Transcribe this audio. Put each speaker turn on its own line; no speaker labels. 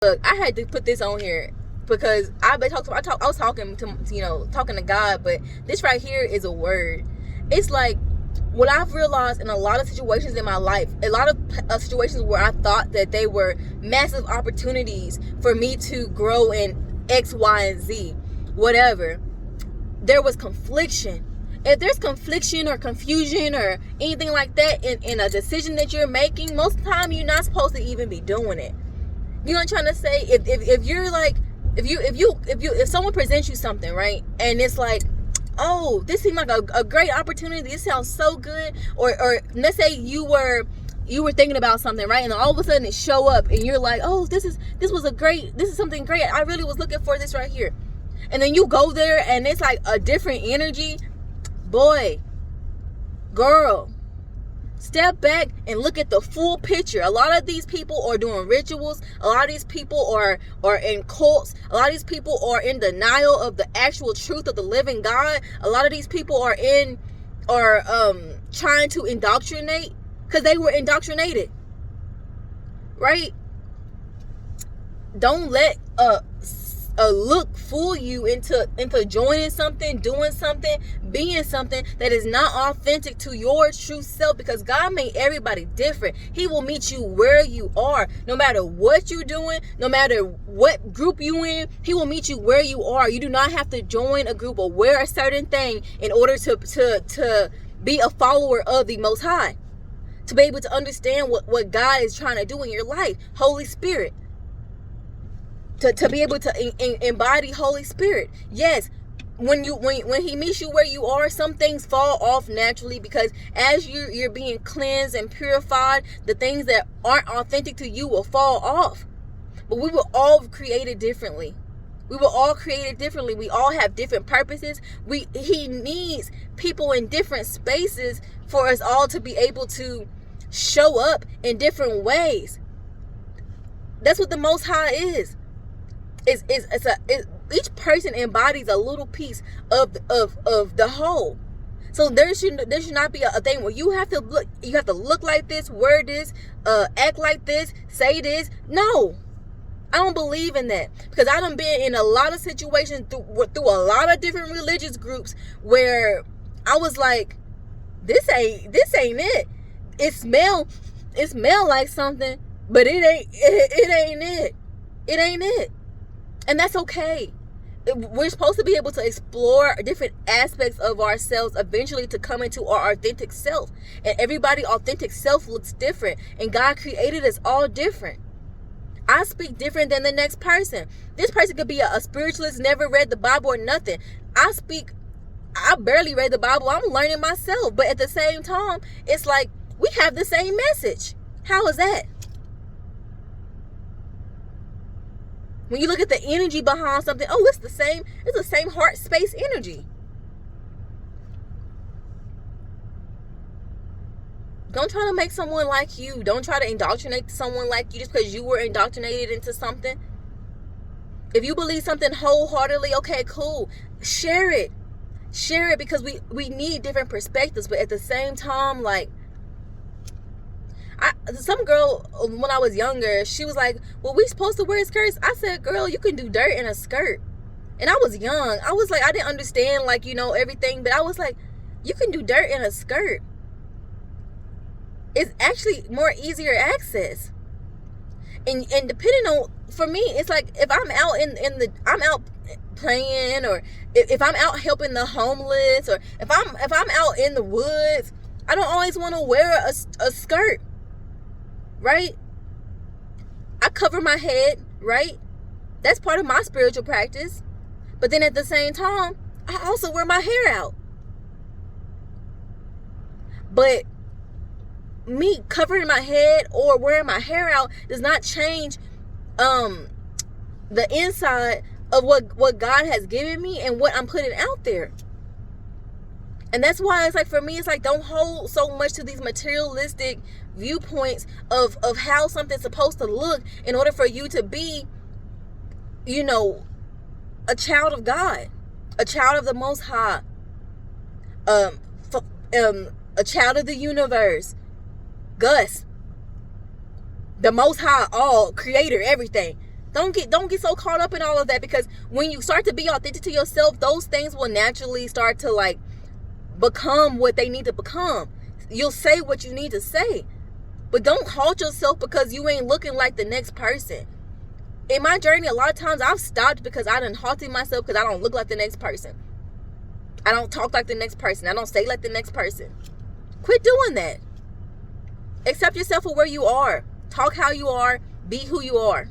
Look, I had to put this on here because I was talking to God, but this right here is a word. It's like what I've realized in a lot of situations in my life, a lot of situations where I thought that they were massive opportunities for me to grow in X, Y, and Z, whatever. There was confliction. If there's confliction or confusion or anything like that in a decision that you're making, most of the time you're not supposed to even be doing it. You know what I'm trying to say? If you're like, if someone presents you something, right, and it's like, oh, this seemed like a great opportunity, this sounds so good, or let's say you were thinking about something, right, and all of a sudden it show up and you're like, oh, this is something great, I really was looking for this right here, and then you go there and it's like a different energy. Boy, girl, step back and look at the full picture. A lot of these people are doing rituals. A lot of these people are in cults. A lot of these people are in denial of the actual truth of the living God. A lot of these people are trying to indoctrinate because they were indoctrinated. Right? Don't let a look fool you into joining something, doing something, being something that is not authentic to your true self, because God made everybody different. He will meet you where you are, no matter what you're doing, no matter what group you in. He will meet you where you are. You do not have to join a group or wear a certain thing in order to be a follower of the Most High, to be able to understand what God is trying to do in your life. Holy Spirit. To be able to embody Holy Spirit. Yes, when he meets you where you are, some things fall off naturally, because as you're being cleansed and purified, the things that aren't authentic to you will fall off. But we were all created differently. We were all created differently. We all have different purposes. He needs people in different spaces for us all to be able to show up in different ways. That's what the Most High is. Each person embodies a little piece of the whole. So there should not be a thing where you have to look like this, wear this, act like this, say this. No, I don't believe in that, because I done been in a lot of situations through a lot of different religious groups where I was like, this ain't it. It smell like something, but it ain't it. It ain't it. And that's okay. We're supposed to be able to explore different aspects of ourselves eventually to come into our authentic self. And everybody's authentic self looks different. And God created us all different. I speak different than the next person. This person could be a spiritualist, never read the Bible or nothing. I barely read the Bible. I'm learning myself. But at the same time, it's like we have the same message. How is that? When you look at the energy behind something, oh, it's the same heart space energy. Don't try to make someone like you. Don't try to indoctrinate someone like you just because you were indoctrinated into something. If you believe something wholeheartedly, okay, cool. Share it. Share it, because we need different perspectives. But at the same time, like, some girl, when I was younger, she was like, well, we supposed to wear skirts? I said, girl, you can do dirt in a skirt. And I was young. I was like, I didn't understand, like, everything. But I was like, you can do dirt in a skirt. It's actually more easier access. And depending on, for me, it's like, if I'm out I'm out playing, or if I'm out helping the homeless, or if I'm out in the woods, I don't always want to wear a skirt. Right? I cover my head, right? That's part of my spiritual practice. But then at the same time, I also wear my hair out. But me covering my head or wearing my hair out does not change the inside of what God has given me and what I'm putting out there. And that's why it's like, for me, it's like, don't hold so much to these materialistic viewpoints of how something's supposed to look in order for you to be, a child of God, a child of the Most High, a child of the universe, Gus, the Most High, all creator, everything. Don't get so caught up in all of that, because when you start to be authentic to yourself, those things will naturally start to like become what they need to become. You'll say what you need to say. But don't halt yourself because you ain't looking like the next person. In my journey, a lot of times I've stopped because I done halted myself because I don't look like the next person. I don't talk like the next person. I don't say like the next person. Quit doing that. Accept yourself for where you are. Talk how you are. Be who you are.